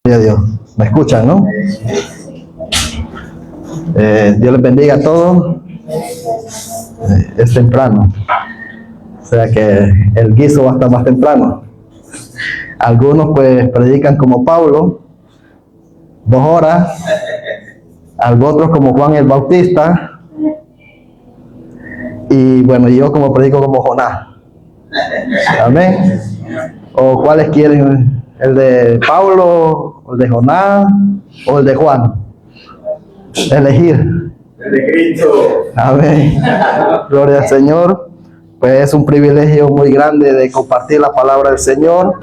Gloria a Dios. ¿Me escuchan, no? Dios les bendiga a todos. Es temprano. O sea que el guiso va a estar más temprano. Algunos pues predican como Pablo, 2 horas. Algunos como Juan el Bautista. Y bueno, yo como predico como Jonás. Amén. ¿O cuáles quieren? ¿El de Pablo, o el de Jonás, o el de Juan? Elegir. El de Cristo. Amén. Gloria al Señor. Pues es un privilegio muy grande de compartir la palabra del Señor.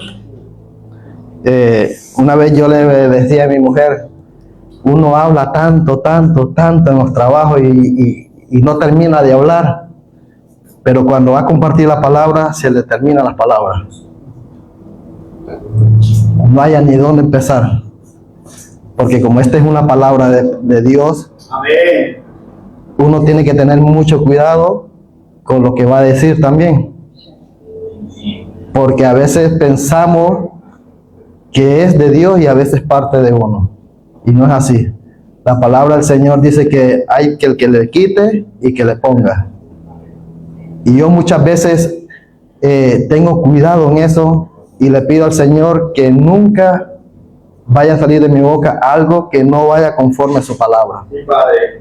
Una vez yo le decía a mi mujer, uno habla tanto en los trabajos y no termina de hablar, pero cuando va a compartir la palabra se le terminan las palabras. No haya ni dónde empezar, porque como esta es una palabra de Dios, Amén. Uno tiene que tener mucho cuidado con lo que va a decir también, porque a veces pensamos que es de Dios y a veces parte de uno, y no es así. La palabra del Señor dice que hay que el que le quite y que le ponga, y yo muchas veces tengo cuidado en eso y le pido al Señor que nunca vaya a salir de mi boca algo que no vaya conforme a su palabra. Mi Padre.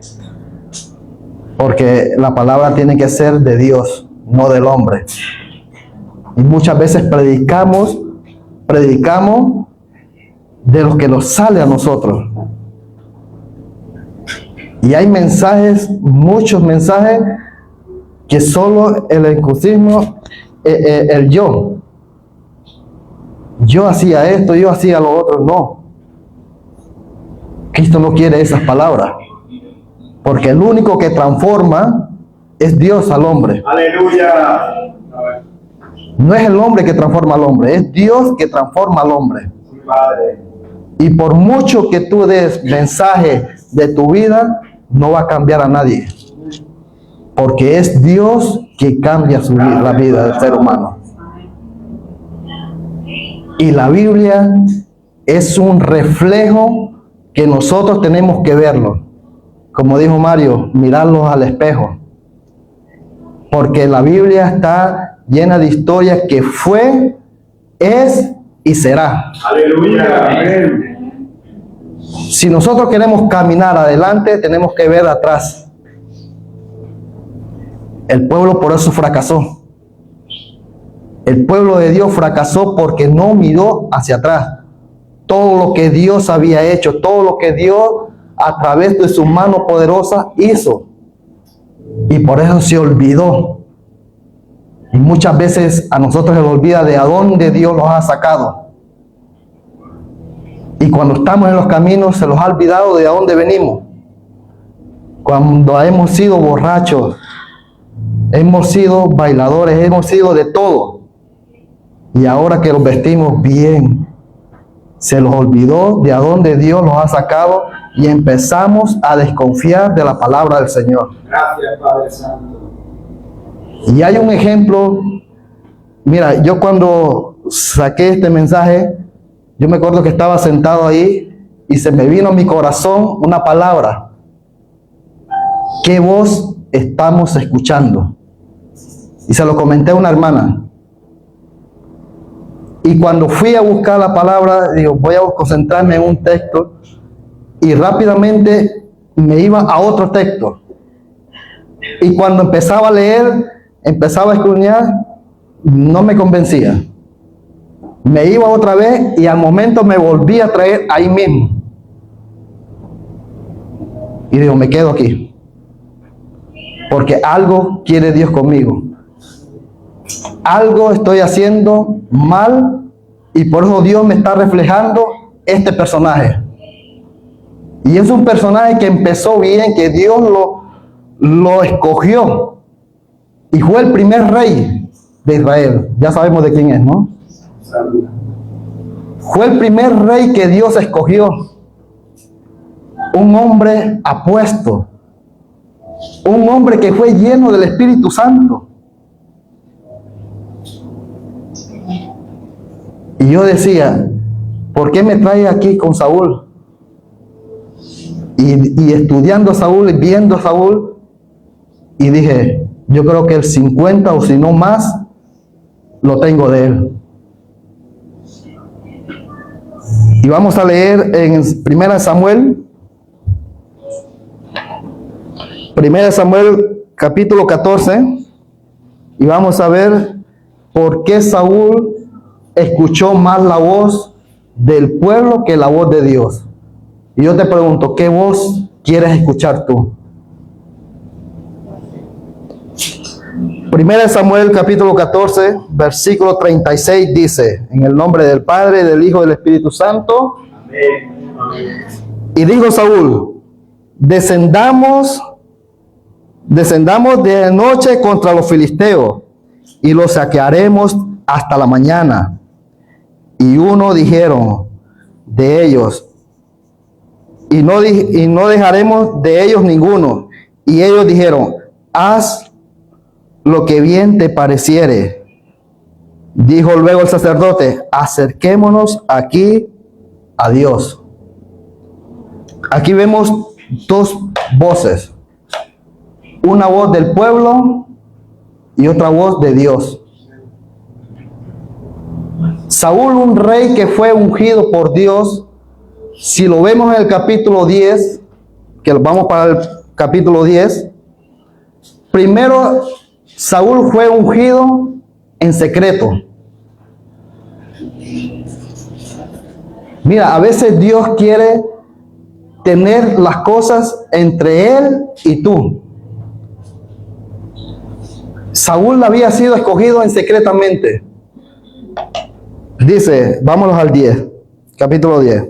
Porque la palabra tiene que ser de Dios, no del hombre. Y muchas veces predicamos de lo que nos sale a nosotros. Y hay mensajes, muchos mensajes, que solo el excusismo, el yo. Yo hacía esto, yo hacía lo otro. No. Cristo no quiere esas palabras. Porque el único que transforma es Dios al hombre. Aleluya. No es el hombre que transforma al hombre, es Dios que transforma al hombre. Mi Padre. Y por mucho que tú des mensaje de tu vida, no va a cambiar a nadie. Porque es Dios que cambia la vida del ser humano. Y la Biblia es un reflejo que nosotros tenemos que verlo. Como dijo Mario, mirarlos al espejo. Porque la Biblia está llena de historias que fue, es y será. Aleluya. Amén. Si nosotros queremos caminar adelante, tenemos que ver atrás. El pueblo por eso fracasó. El pueblo de Dios fracasó porque no miró hacia atrás. Todo lo que Dios había hecho, todo lo que Dios a través de su mano poderosa hizo. Y por eso se olvidó. Y muchas veces a nosotros se nos olvida de a dónde Dios nos ha sacado. Y cuando estamos en los caminos se nos ha olvidado de a dónde venimos. Cuando hemos sido borrachos, hemos sido bailadores, hemos sido de todo. Y ahora que los vestimos bien, se nos olvidó de a dónde Dios nos ha sacado y empezamos a desconfiar de la palabra del Señor. Gracias, Padre Santo. Y hay un ejemplo. Mira, yo cuando saqué este mensaje, yo me acuerdo que estaba sentado ahí y se me vino a mi corazón una palabra. ¿Qué voz estamos escuchando? Y se lo comenté a una hermana. Y cuando fui a buscar la palabra, digo, voy a concentrarme en un texto, y rápidamente me iba a otro texto. Y cuando empezaba a leer, empezaba a escudriñar, no me convencía. Me iba otra vez y al momento me volví a traer ahí mismo. Y digo, me quedo aquí. Porque algo quiere Dios conmigo. Algo estoy haciendo mal y por eso Dios me está reflejando este personaje. Y es un personaje que empezó bien, que Dios lo escogió. Y fue el primer rey de Israel. Ya sabemos de quién es, ¿no? Salud. Fue el primer rey que Dios escogió. Un hombre apuesto. Un hombre que fue lleno del Espíritu Santo. Y yo decía, ¿por qué me trae aquí con Saúl? Y estudiando a Saúl y viendo a Saúl, y dije, yo creo que el 50 o si no más, lo tengo de él. Y vamos a leer en 1 Samuel, capítulo 14, y vamos a ver por qué Saúl escuchó más la voz del pueblo que la voz de Dios. Y yo te pregunto, ¿qué voz quieres escuchar tú? 1 Samuel capítulo 14, versículo 36 dice, en el nombre del Padre, del Hijo y del Espíritu Santo. Amén. Y dijo Saúl, descendamos de noche contra los filisteos y los saquearemos hasta la mañana. Y uno dijeron de ellos, y no dejaremos de ellos ninguno. Y ellos dijeron, haz lo que bien te pareciere. Dijo luego el sacerdote, acerquémonos aquí a Dios. Aquí vemos dos voces, una voz del pueblo y otra voz de Dios. Saúl, un rey que fue ungido por Dios, si lo vemos en el capítulo 10, que vamos para el capítulo 10, primero Saúl fue ungido en secreto. Mira, a veces Dios quiere tener las cosas entre él y tú. Saúl había sido escogido en secretamente. Dice, vámonos al 10, capítulo 10.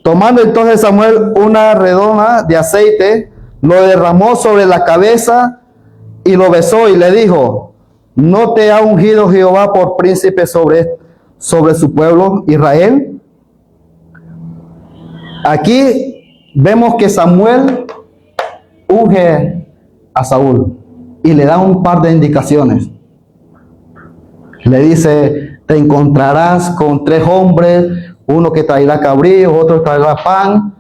Tomando entonces Samuel una redoma de aceite, lo derramó sobre la cabeza y lo besó y le dijo, ¿no te ha ungido Jehová por príncipe sobre su pueblo Israel? Aquí vemos que Samuel unge a Saúl y le da un par de indicaciones. Le dice, te encontrarás con 3 hombres, uno que traerá cabríos, otro traerá pan,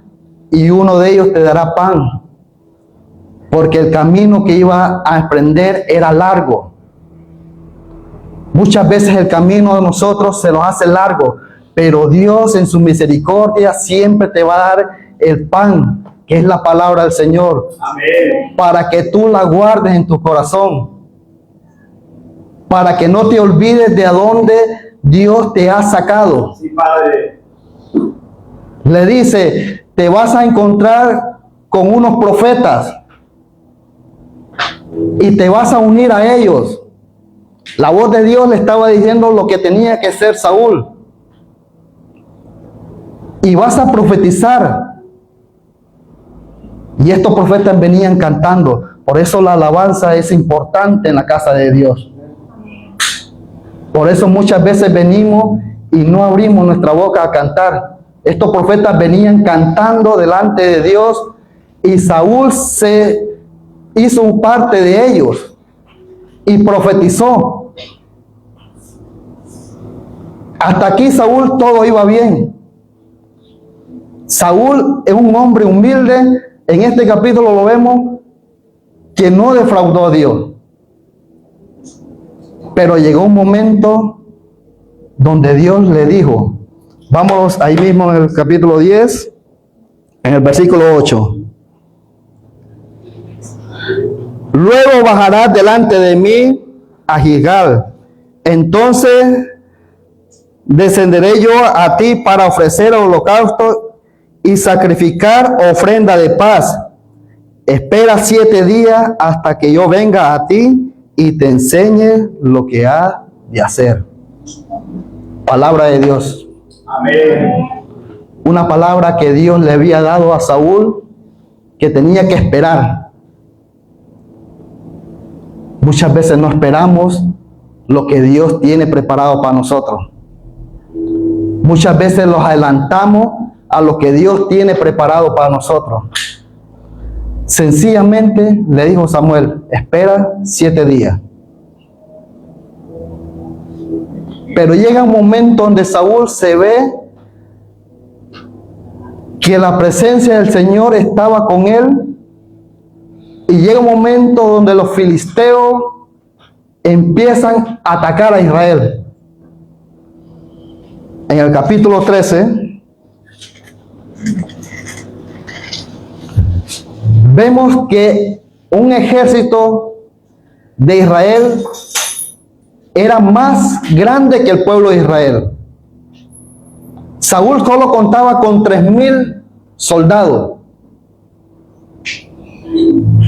y uno de ellos te dará pan. Porque el camino que iba a emprender era largo. Muchas veces el camino de nosotros se nos hace largo, pero Dios en su misericordia siempre te va a dar el pan, que es la palabra del Señor. Amén. Para que tú la guardes en tu corazón. Para que no te olvides de a dónde Dios te ha sacado. Sí, Padre. Le dice, te vas a encontrar con unos profetas y te vas a unir a ellos. La voz de Dios le estaba diciendo lo que tenía que ser Saúl. Y vas a profetizar. Y estos profetas venían cantando. Por eso la alabanza es importante en la casa de Dios. Por eso muchas veces venimos y no abrimos nuestra boca a cantar. Estos profetas venían cantando delante de Dios y Saúl se hizo un parte de ellos y profetizó. Hasta aquí Saúl todo iba bien. Saúl es un hombre humilde. En este capítulo lo vemos que no defraudó a Dios. Pero llegó un momento donde Dios le dijo, vámonos ahí mismo en el capítulo 10, en el versículo 8. Luego bajarás delante de mí a Gilgal. Entonces descenderé yo a ti para ofrecer holocausto y sacrificar ofrenda de paz. Espera 7 días hasta que yo venga a ti y te enseñe lo que ha de hacer. Palabra de Dios. Amén. Una palabra que Dios le había dado a Saúl, que tenía que esperar. Muchas veces no esperamos lo que Dios tiene preparado para nosotros. Muchas veces los adelantamos a lo que Dios tiene preparado para nosotros. Sencillamente le dijo Samuel, espera 7 días. Pero llega un momento donde Saúl se ve que la presencia del Señor estaba con él, y llega un momento donde los filisteos empiezan a atacar a Israel. En el capítulo 13 vemos que un ejército de Israel era más grande que el pueblo de Israel. Saúl solo contaba con 3,000 soldados.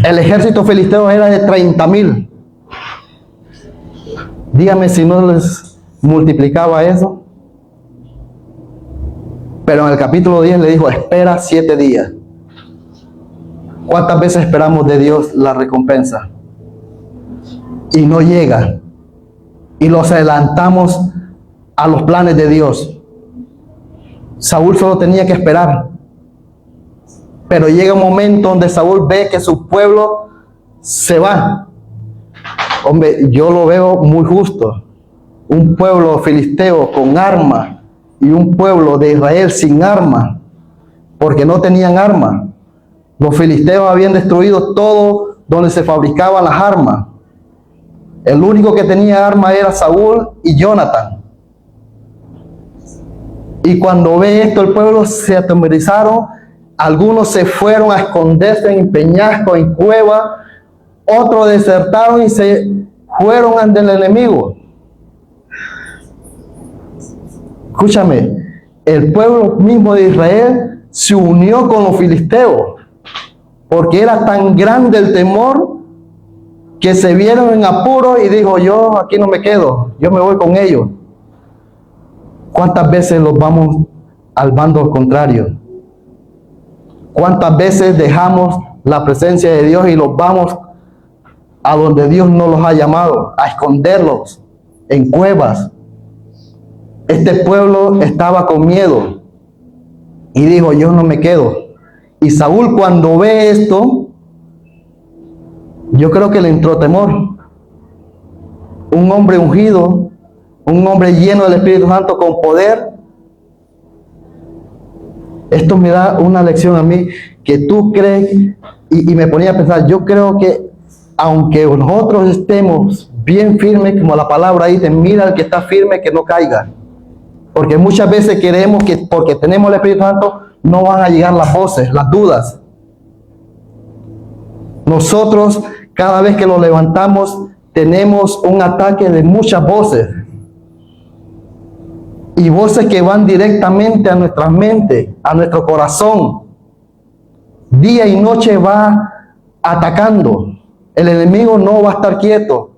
El ejército filisteo era de 30,000. Dígame si no les multiplicaba eso. Pero en el capítulo 10 le dijo, espera 7 días. ¿Cuántas veces esperamos de Dios la recompensa? Y no llega. Y los adelantamos a los planes de Dios. Saúl solo tenía que esperar. Pero llega un momento donde Saúl ve que su pueblo se va. Hombre, yo lo veo muy justo. Un pueblo filisteo con armas y un pueblo de Israel sin armas, porque no tenían armas. Los filisteos habían destruido todo donde se fabricaban las armas. El único que tenía armas era Saúl y Jonathan. Y cuando ve esto, el pueblo se atemorizaron. Algunos se fueron a esconderse en peñascos, en cuevas. Otros desertaron y se fueron ante el enemigo. Escúchame, el pueblo mismo de Israel se unió con los filisteos, porque era tan grande el temor que se vieron en apuro y dijo, yo aquí no me quedo, yo me voy con ellos. ¿Cuántas veces los vamos al bando contrario? ¿Cuántas veces dejamos la presencia de Dios y los vamos a donde Dios no los ha llamado, a esconderlos en cuevas? Este pueblo estaba con miedo y dijo, yo no me quedo. Y Saúl, cuando ve esto, yo creo que le entró temor. Un hombre ungido, un hombre lleno del Espíritu Santo con poder. Esto me da una lección a mí, que tú crees, y me ponía a pensar, yo creo que aunque nosotros estemos bien firmes, como la palabra dice, mira al que está firme que no caiga. Porque muchas veces queremos que porque tenemos el Espíritu Santo no van a llegar las voces, las dudas. Nosotros cada vez que lo levantamos tenemos un ataque de muchas voces. Y voces que van directamente a nuestra mente, a nuestro corazón. Día y noche va atacando. El enemigo no va a estar quieto.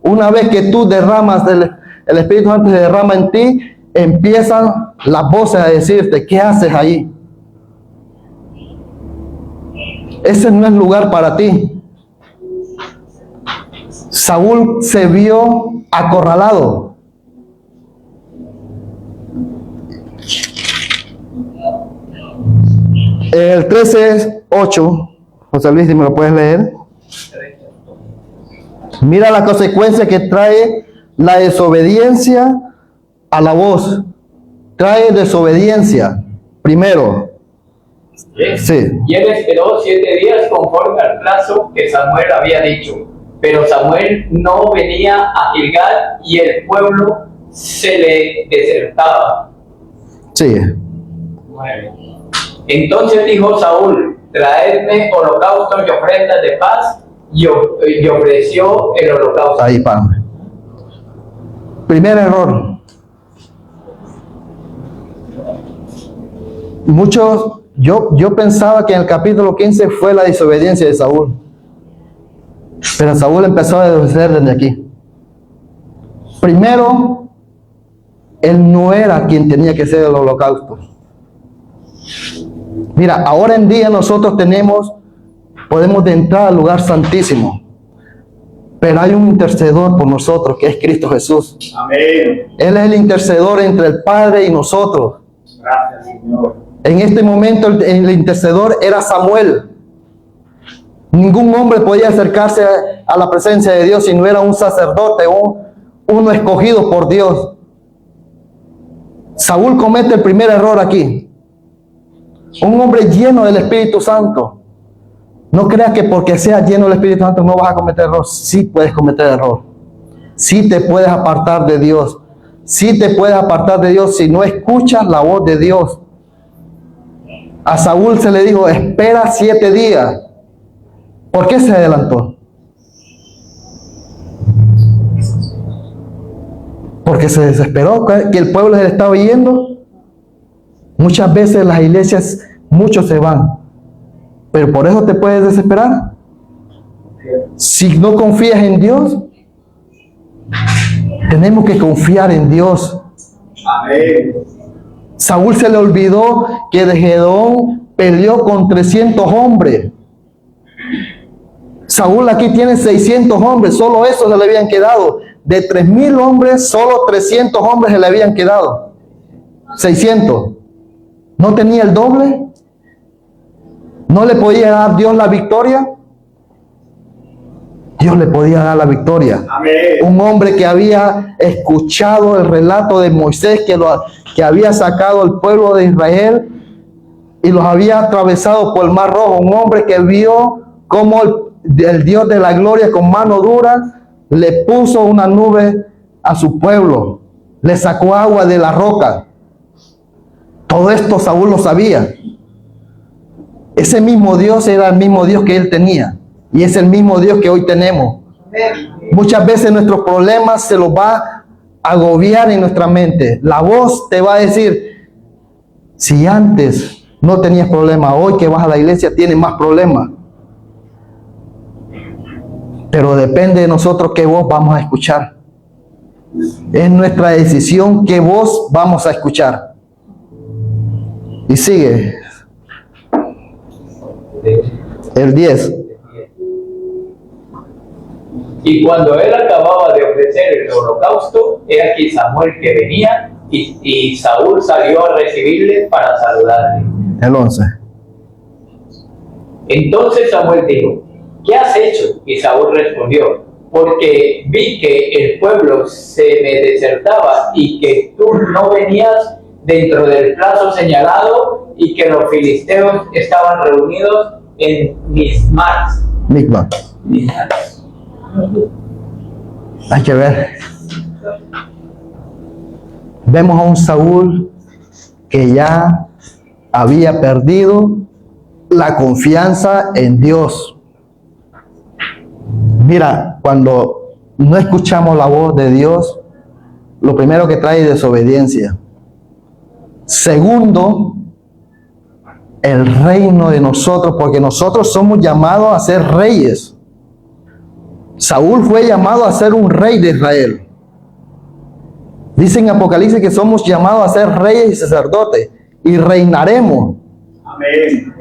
Una vez que tú derramas, el Espíritu Santo se derrama en ti, empiezan las voces a decirte, ¿qué haces ahí? Ese no es lugar para ti. Saúl se vio acorralado. El 13:8, José Luis, si me lo puedes leer. Mira la consecuencia que trae la desobediencia a la voz. Trae desobediencia. Primero. Sí. Y él esperó 7 días conforme al plazo que Samuel había dicho. Pero Samuel no venía a Gilgal y el pueblo se le desertaba. Sí. 9. Entonces dijo Saúl, traedme holocaustos y ofrendas de paz, y ofreció el holocausto. Ahí, padre. Primer error. Muchos, yo pensaba que en el capítulo 15 fue la desobediencia de Saúl. Pero Saúl empezó a desobedecer desde aquí. Primero, él no era quien tenía que ser el holocausto. Mira, ahora en día nosotros podemos entrar al lugar santísimo, pero hay un intercedor por nosotros que es Cristo Jesús. Amén. Él es el intercedor entre el Padre y nosotros. Gracias, Señor. En este momento el intercedor era Samuel. Ningún hombre podía acercarse a la presencia de Dios si no era un sacerdote, uno escogido por Dios. Saúl comete el primer error aquí. Un hombre lleno del Espíritu Santo. No creas que porque seas lleno del Espíritu Santo no vas a cometer error. Sí puedes cometer error. Sí te puedes apartar de Dios. Sí te puedes apartar de Dios si no escuchas la voz de Dios. A Saúl se le dijo, espera 7 días. ¿Por qué se adelantó? Porque se desesperó, que el pueblo se le estaba yendo. Muchas veces las iglesias, muchos se van. Pero por eso te puedes desesperar. Si no confías en Dios, tenemos que confiar en Dios. Amén. Saúl se le olvidó que de Gedeón peleó con 300 hombres. Saúl aquí tiene 600 hombres, solo esos se le habían quedado. De 3000 hombres, solo 300 hombres se le habían quedado. 600. ¿No tenía el doble? ¿No le podía dar Dios la victoria? Dios le podía dar la victoria. Amén. Un hombre que había escuchado el relato de Moisés, que había sacado al pueblo de Israel y los había atravesado por el Mar Rojo. Un hombre que vio cómo el Dios de la gloria con mano dura le puso una nube a su pueblo, le sacó agua de la roca. Todo esto Saúl lo sabía. Ese mismo Dios era el mismo Dios que él tenía y es el mismo Dios que hoy tenemos. Muchas veces nuestros problemas se los va a agobiar en nuestra mente. La voz te va a decir, si antes no tenías problemas, hoy que vas a la iglesia tienes más problemas. Pero depende de nosotros qué voz vamos a escuchar. Es nuestra decisión qué voz vamos a escuchar. Y sigue. El 10. Y cuando él acababa de ofrecer el holocausto, era aquí Samuel que venía y Saúl salió a recibirle para saludarle. El 11. Entonces Samuel dijo, ¿qué has hecho? Y Saúl respondió, porque vi que el pueblo se me desertaba y que tú no venías dentro del plazo señalado y que los filisteos estaban reunidos en Mismar. Hay que ver. Vemos a un Saúl que ya había perdido la confianza en Dios. Mira, cuando no escuchamos la voz de Dios, lo primero que trae es desobediencia. Segundo, el reino de nosotros, porque nosotros somos llamados a ser reyes. Saúl fue llamado a ser un rey de Israel. Dice en Apocalipsis que somos llamados a ser reyes y sacerdotes y reinaremos. Amén.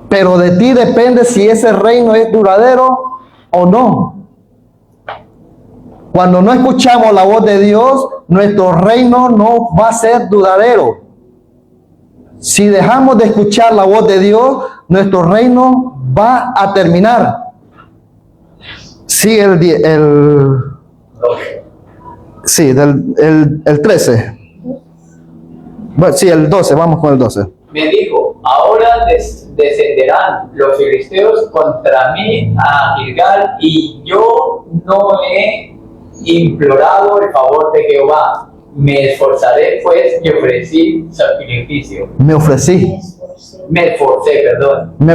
Pero de ti depende si ese reino es duradero o no. Cuando no escuchamos la voz de Dios, nuestro reino no va a ser duradero. Si dejamos de escuchar la voz de Dios, nuestro reino va a terminar. Sí, el 13. Bueno, sí, el 12, vamos con el 12. Me dijo, ahora descenderán los filisteos contra mí a Gilgal y yo no he implorado el favor de Jehová. Me esforzaré pues y ofrecí sacrificio. Me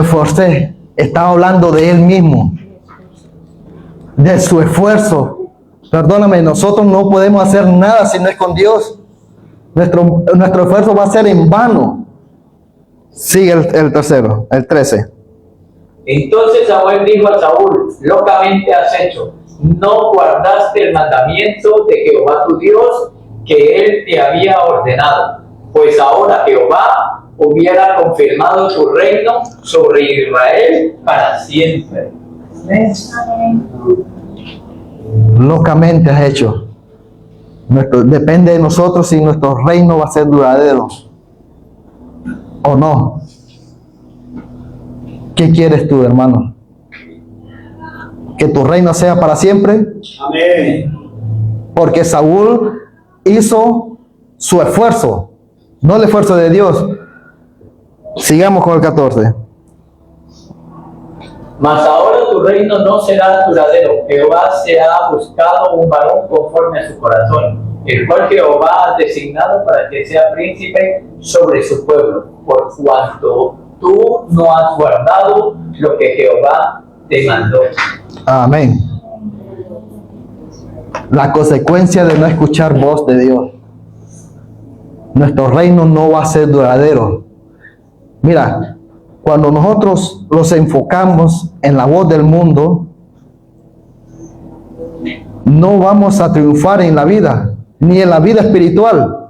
esforcé. Estaba hablando de él mismo, de su esfuerzo. Perdóname, nosotros no podemos hacer nada si no es con Dios. Nuestro esfuerzo va a ser en vano. Sigue el tercero, el 13. Entonces Samuel dijo a Saúl, locamente has hecho, no guardaste el mandamiento de Jehová tu Dios que él te había ordenado, pues ahora Jehová hubiera confirmado su reino sobre Israel para siempre. Locamente has hecho. Depende de nosotros si nuestro reino va a ser duradero o no. ¿Qué quieres tú, hermano? ¿Que tu reino sea para siempre? Amén. Porque Saúl hizo su esfuerzo, no el esfuerzo de Dios. Sigamos con el 14. Mas ahora tu reino no será duradero. Jehová se ha buscado un varón conforme a su corazón, el cual Jehová ha designado para que sea príncipe sobre su pueblo, por cuanto tú no has guardado lo que Jehová te mandó. Amén. La consecuencia de no escuchar voz de Dios. Nuestro reino no va a ser duradero. Mira, cuando nosotros los enfocamos en la voz del mundo, no vamos a triunfar en la vida, ni en la vida espiritual.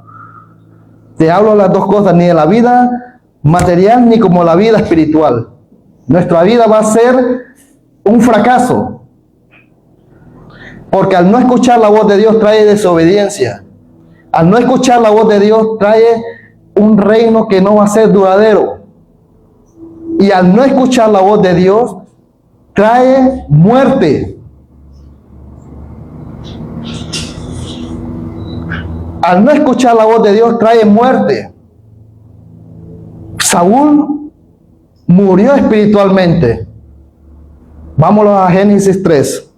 Te hablo de las dos cosas, ni en la vida material ni como la vida espiritual. Nuestra vida va a ser un fracaso. Porque al no escuchar la voz de Dios trae desobediencia. Al no escuchar la voz de Dios trae un reino que no va a ser duradero. Y al no escuchar la voz de Dios trae muerte. Al no escuchar la voz de Dios trae muerte. Saúl murió espiritualmente. Vámonos a Génesis 3.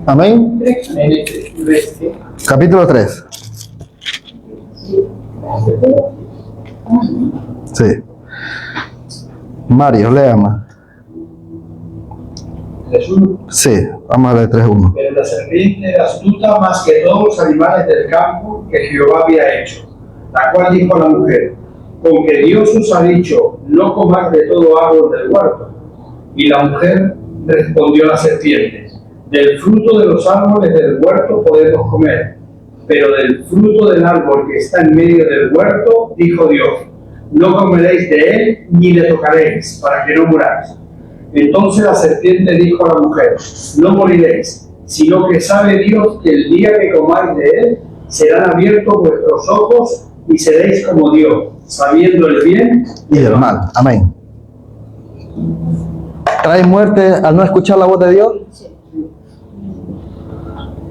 Amén. Capítulo 3. Sí. Mario, lea más. Jesús. Sí, vamos a leer 3:1. Pero la serpiente era astuta más que todos los animales del campo que Jehová había hecho, la cual dijo a la mujer: con que Dios os ha dicho, no comáis de todo árbol del huerto. Y la mujer respondió a la serpiente: del fruto de los árboles del huerto podemos comer, pero del fruto del árbol que está en medio del huerto, dijo Dios, no comeréis de él ni le tocaréis, para que no muráis. Entonces la serpiente dijo a la mujer: no moriréis, sino que sabe Dios que el día que comáis de él, serán abiertos vuestros ojos y seréis como Dios, sabiendo el bien Y el mal. Amén. ¿Trae muerte al no escuchar la voz de Dios?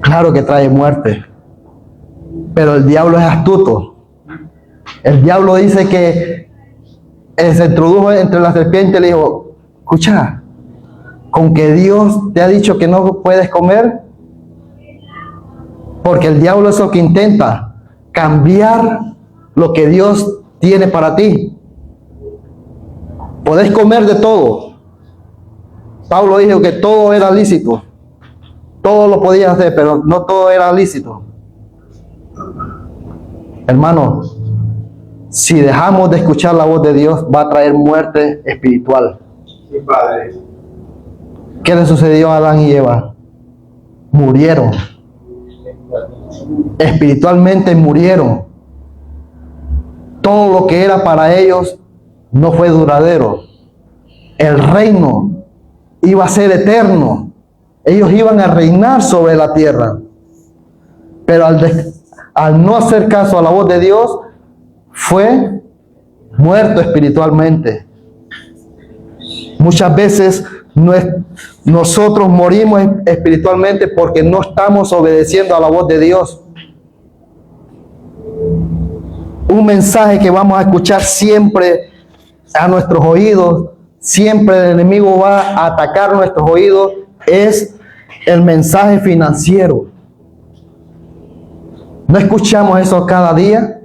Claro que trae muerte. Pero el diablo es astuto. El diablo dice que se introdujo entre la serpiente y le dijo: escucha, con que Dios te ha dicho que no puedes comer. Porque el diablo es lo que intenta, cambiar lo que Dios tiene para ti. Podés comer de todo. Pablo dijo que todo era lícito. Todo lo podías hacer, pero no todo era lícito. Hermano, si dejamos de escuchar la voz de Dios, va a traer muerte espiritual. Sí, Padre. ¿Qué le sucedió a Adán y Eva? Murieron. Espiritualmente murieron. Todo lo que era para ellos no fue duradero. El reino iba a ser eterno. Ellos iban a reinar sobre la tierra. Pero al no hacer caso a la voz de Dios, fue muerto espiritualmente. Muchas veces nosotros morimos espiritualmente porque no estamos obedeciendo a la voz de Dios. Un mensaje que vamos a escuchar siempre a nuestros oídos, siempre el enemigo va a atacar nuestros oídos, es el mensaje financiero. ¿No escuchamos eso cada día?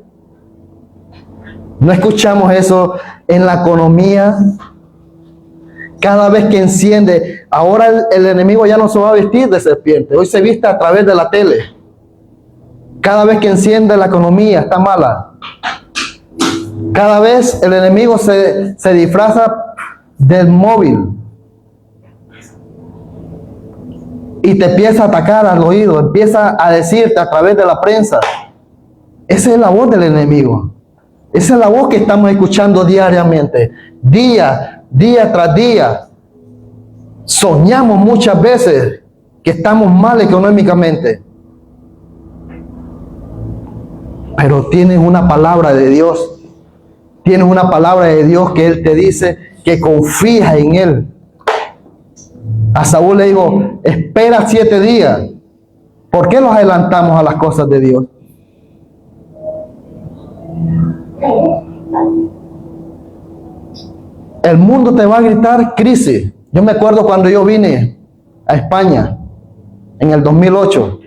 ¿No escuchamos eso en la economía? Cada vez que enciende, ahora el enemigo ya no se va a vestir de serpiente, hoy se viste a través de la tele. Cada vez que enciende la economía está mala. Cada vez el enemigo se disfraza del móvil y te empieza a atacar al oído, empieza a decirte a través de la prensa. Esa es la voz del enemigo. Esa es la voz que estamos escuchando diariamente, día tras día. Soñamos muchas veces que estamos mal económicamente. Pero tienes una palabra de Dios. Tienes una palabra de Dios que Él te dice que confías en Él. A Saúl le dijo, espera 7 días. ¿Por qué nos adelantamos a las cosas de Dios? El mundo te va a gritar crisis. Yo me acuerdo cuando yo vine a España en el 2008.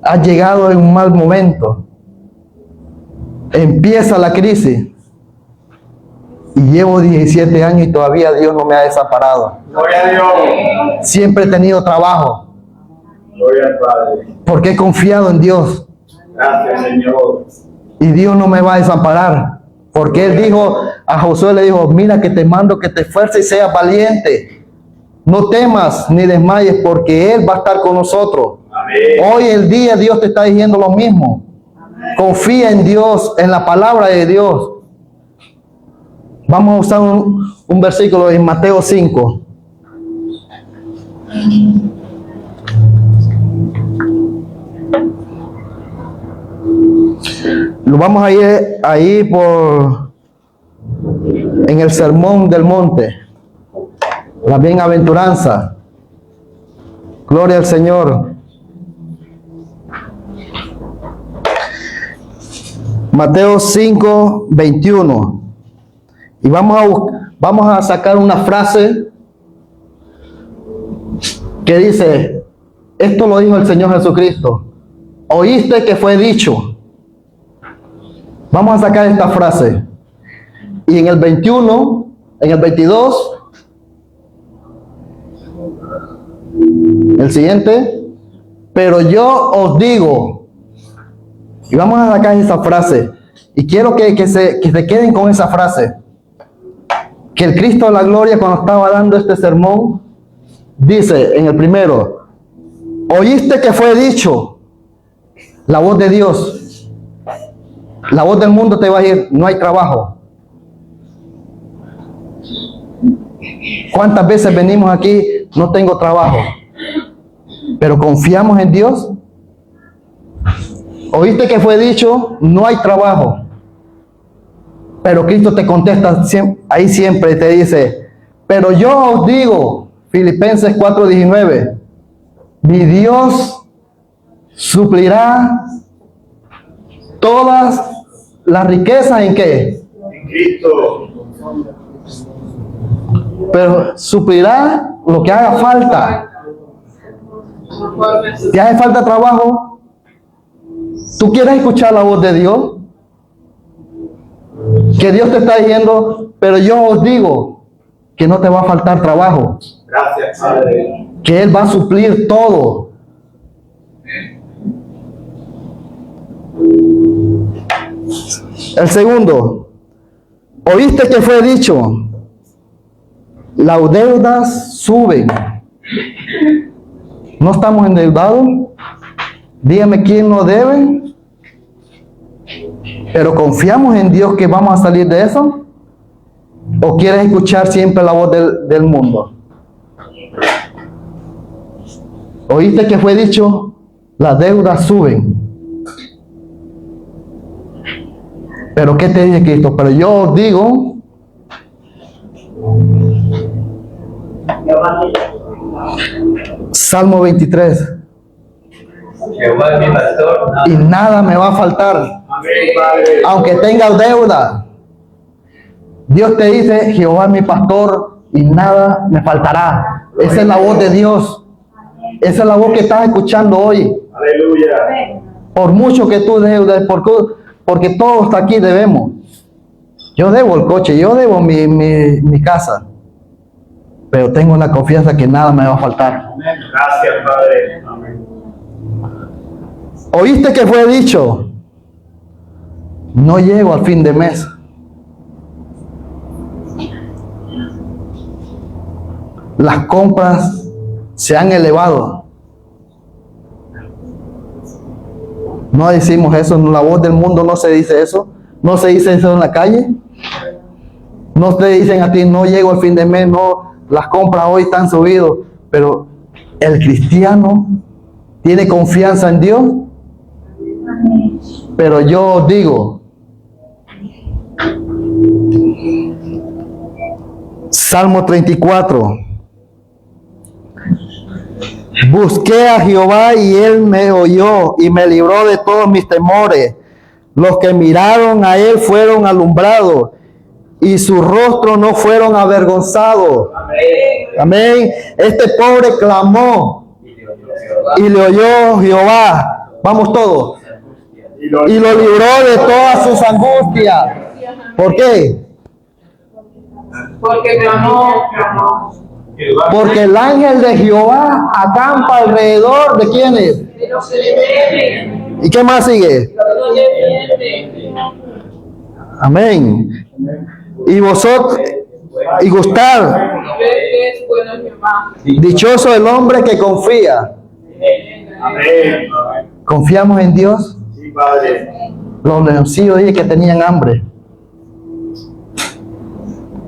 Ha llegado en un mal momento. Empieza la crisis. Y llevo 17 años y todavía Dios no me ha desamparado. Gloria a Dios. Siempre he tenido trabajo. Gloria al Padre. Porque he confiado en Dios. Gracias, Señor. Y Dios no me va a desamparar. Porque Él dijo, a Josué le dijo, mira que te mando que te esfuerces y seas valiente. No temas ni desmayes porque Él va a estar con nosotros. Amén. Hoy el día Dios te está diciendo lo mismo. Confía en Dios, en la palabra de Dios. Vamos a usar un versículo en Mateo 5. Lo vamos a ir ahí en el Sermón del Monte, la bienaventuranza. Gloria al Señor. Mateo 5, 21. Y vamos a sacar una frase que dice, esto lo dijo el Señor Jesucristo. Oíste que fue dicho. Vamos a sacar esta frase. Y en el 21, en el 22, el siguiente, pero yo os digo, y vamos a sacar esa frase, y quiero que se queden con esa frase, que el Cristo de la Gloria cuando estaba dando este sermón, dice en el primero, oíste que fue dicho, la voz de Dios, la voz del mundo te va a decir, no hay trabajo. ¿Cuántas veces venimos aquí, no tengo trabajo? Pero confiamos en Dios. Oíste que fue dicho, no hay trabajo. Pero Cristo te contesta ahí siempre, te dice, pero yo os digo, Filipenses 4:19, mi Dios suplirá todas las riquezas ¿en qué? En Cristo. Pero suplirá lo que haga falta. ¿Te hace falta trabajo? ¿Tú quieres escuchar la voz de Dios? Que Dios te está diciendo, pero yo os digo que no te va a faltar trabajo. Gracias, Padre. Que Él va a suplir todo. El segundo, oíste que fue dicho, las deudas suben. ¿No estamos endeudados? Dígame quién nos debe. Pero confiamos en Dios que vamos a salir de eso. ¿O quieres escuchar siempre la voz del mundo? ¿Oíste que fue dicho? Las deudas suben. ¿Pero qué te dice Cristo? Pero yo os digo, Salmo 23, Jehová es mi pastor, y nada me va a faltar, Amén, Padre. aunque tengas deuda. Dios te dice, Jehová es mi pastor y nada me faltará. Esa es la voz de Dios. Esa es la voz que estás escuchando hoy. Aleluya. Por mucho que tú deudas, porque todos hasta aquí debemos. Yo debo el coche, yo debo mi casa. Pero tengo la confianza que nada me va a faltar. Gracias, Padre. Amén. ¿Oíste que fue dicho? No llego al fin de mes. Las compras se han elevado. No decimos eso, en la voz del mundo no se dice eso. No se dice eso en la calle. No te dicen a ti, no llego al fin de mes, no, las compras hoy están subidas. Pero el cristiano tiene confianza en Dios. Pero yo digo, Salmo 34. Busqué a Jehová y él me oyó y me libró de todos mis temores. Los que miraron a él fueron alumbrados y su rostro no fueron avergonzados. Amén. Este pobre clamó y le oyó Jehová. Vamos todos. Y lo libró de todas sus angustias. ¿Por qué? Porque clamó. Porque el ángel de Jehová acampa alrededor de quienes. De los que le temen. ¿Y qué más sigue? Los defiende. Amén. Y vosotros, y gustar. Ver que es bueno Jehová. Dichoso el hombre que confía. Amén. ¿Confiamos en Dios? Sí, Padre. Los leoncillos dije que tenían hambre.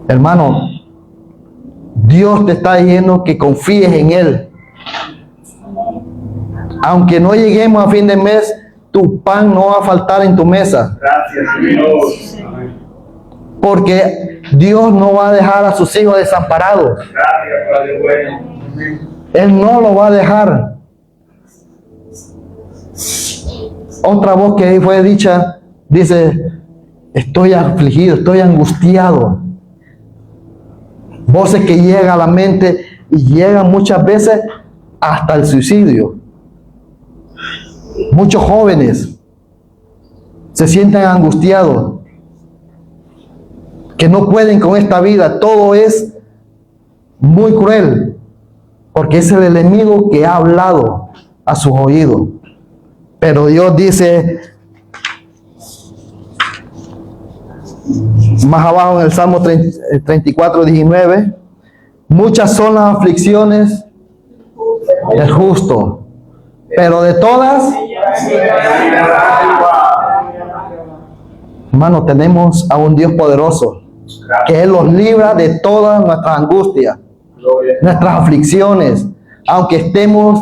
Hermano, Dios te está diciendo que confíes en Él. Aunque no lleguemos a fin de mes, tu pan no va a faltar en tu mesa. Gracias, Dios. Amén. Porque Dios no va a dejar a sus hijos desamparados. Gracias, Padre bueno. Amén. Él no lo va a dejar. Otra voz que ahí fue dicha, dice, estoy afligido, estoy angustiado. Voces que llegan a la mente y llegan muchas veces hasta el suicidio. Muchos jóvenes se sienten angustiados, que no pueden con esta vida. Todo es muy cruel, porque es el enemigo que ha hablado a sus oídos. Pero Dios dice más abajo en el Salmo 34, 19, muchas son las aflicciones del justo, pero de todas, hermano, tenemos a un Dios poderoso, que Él los libra de todas nuestras angustias, nuestras aflicciones, aunque estemos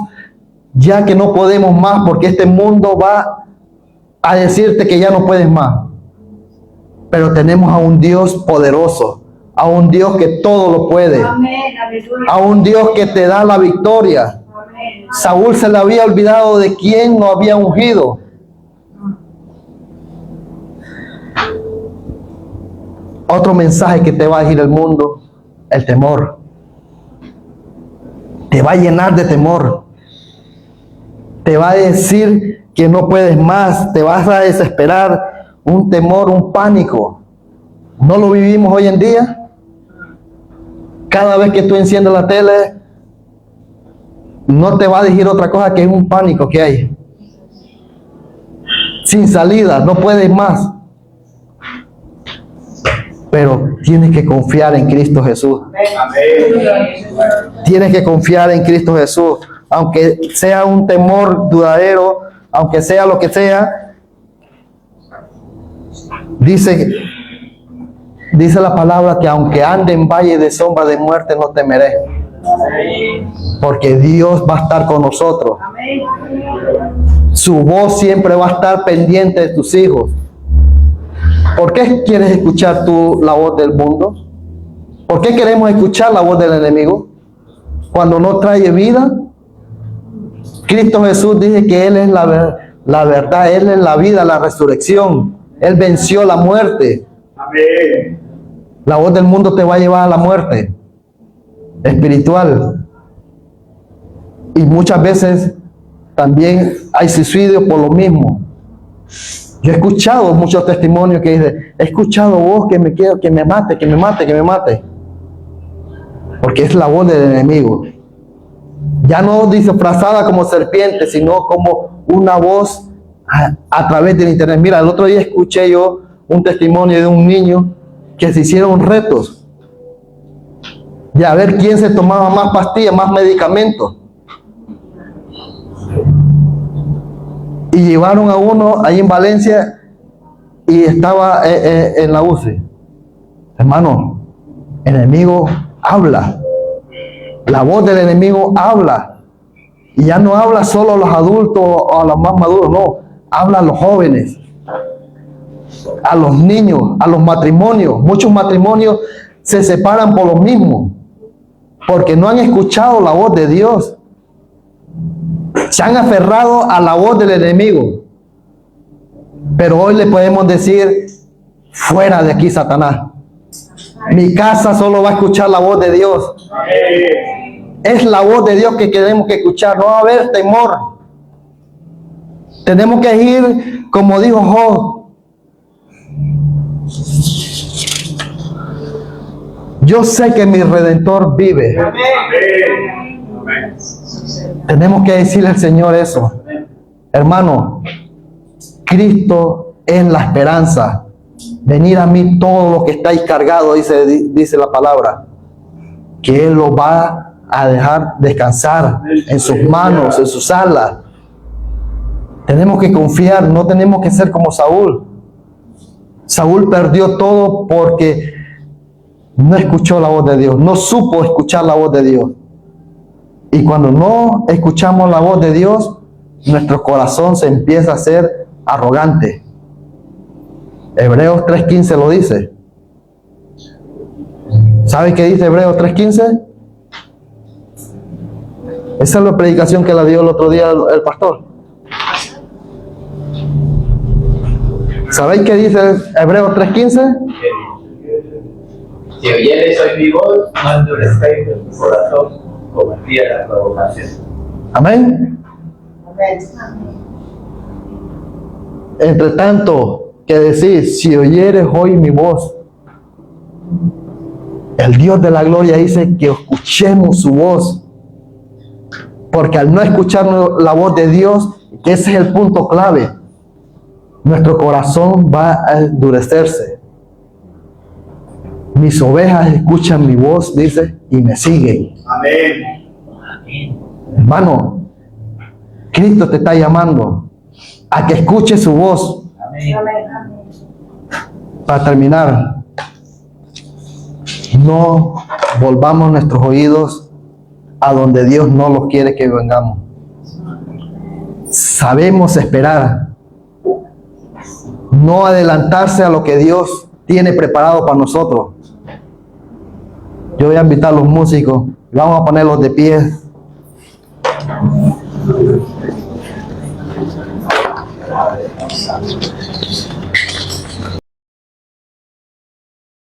ya que no podemos más, porque este mundo va a decirte que ya no puedes más. Pero tenemos a un Dios poderoso, a un Dios que todo lo puede, a un Dios que te da la victoria. Saúl se le había olvidado de quién lo había ungido. Otro mensaje que te va a decir el mundo, el temor. Te va a llenar de temor. Te va a decir que no puedes más, te vas a desesperar. Un temor, un pánico. ¿No lo vivimos hoy en día? Cada vez que tú enciendes la tele, no te va a decir otra cosa que es un pánico que hay. Sin salida, no puedes más. Pero tienes que confiar en Cristo Jesús. Tienes que confiar en Cristo Jesús. Aunque sea un temor duradero, aunque sea lo que sea, dice la palabra que aunque ande en valle de sombra de muerte no temeré. Porque Dios va a estar con nosotros. Su voz siempre va a estar pendiente de tus hijos. ¿Por qué quieres escuchar tú la voz del mundo? ¿Por qué queremos escuchar la voz del enemigo? Cuando no trae vida. Cristo Jesús dice que Él es la verdad, Él es la vida, la resurrección. Él venció la muerte. Amén. La voz del mundo te va a llevar a la muerte espiritual. Y muchas veces también hay suicidio por lo mismo. Yo he escuchado muchos testimonios que dicen, he escuchado voz que me quiero, que me mate, que me mate, que me mate. Porque es la voz del enemigo. Ya no disfrazada como serpiente, sino como una voz a través del internet. Mira, el otro día escuché yo un testimonio de un niño que se hicieron retos de a ver quién se tomaba más pastillas, más medicamentos. Y llevaron a uno ahí en Valencia y estaba en la UCI. Hermano, el enemigo habla. La voz del enemigo habla. Y ya no habla solo a los adultos o a los más maduros, no. Habla a los jóvenes, a los niños, a los matrimonios. Muchos matrimonios se separan por lo mismo, porque no han escuchado la voz de Dios. Se han aferrado a la voz del enemigo. Pero hoy le podemos decir, fuera de aquí, Satanás. Mi casa solo va a escuchar la voz de Dios. Es la voz de Dios que tenemos que escuchar. No va a haber temor. Tenemos que ir, como dijo Job. Yo sé que mi Redentor vive. Tenemos que decirle al Señor eso. Hermano, Cristo es la esperanza. Venid a mí todos los que estáis cargados, dice la palabra, que Él los va a dejar descansar en sus manos, en sus alas. Tenemos que confiar, no tenemos que ser como Saúl. Saúl perdió todo porque no escuchó la voz de Dios, no supo escuchar la voz de Dios. Y cuando no escuchamos la voz de Dios, nuestro corazón se empieza a hacer arrogante. Hebreos 3:15 lo dice. ¿Sabe qué dice Hebreos 3:15? Esa es la predicación que la dio el otro día el pastor. ¿Sabéis qué dice Hebreos 3:15? Si oyeres hoy mi voz, no endurezcáis vuestro corazón como el día de la provocación. Amén. Entre tanto, que decís, si oyeres hoy mi voz, el Dios de la gloria dice que escuchemos su voz, porque al no escuchar la voz de Dios, que ese es el punto clave, nuestro corazón va a endurecerse. Mis ovejas escuchan mi voz, dice, y me siguen. Amén. Hermano, Cristo te está llamando a que escuches su voz. Para terminar, no volvamos nuestros oídos a donde Dios no los quiere que vengamos. Sabemos esperar, no adelantarse a lo que Dios tiene preparado para nosotros. Yo voy a invitar a los músicos y vamos a ponerlos de pie.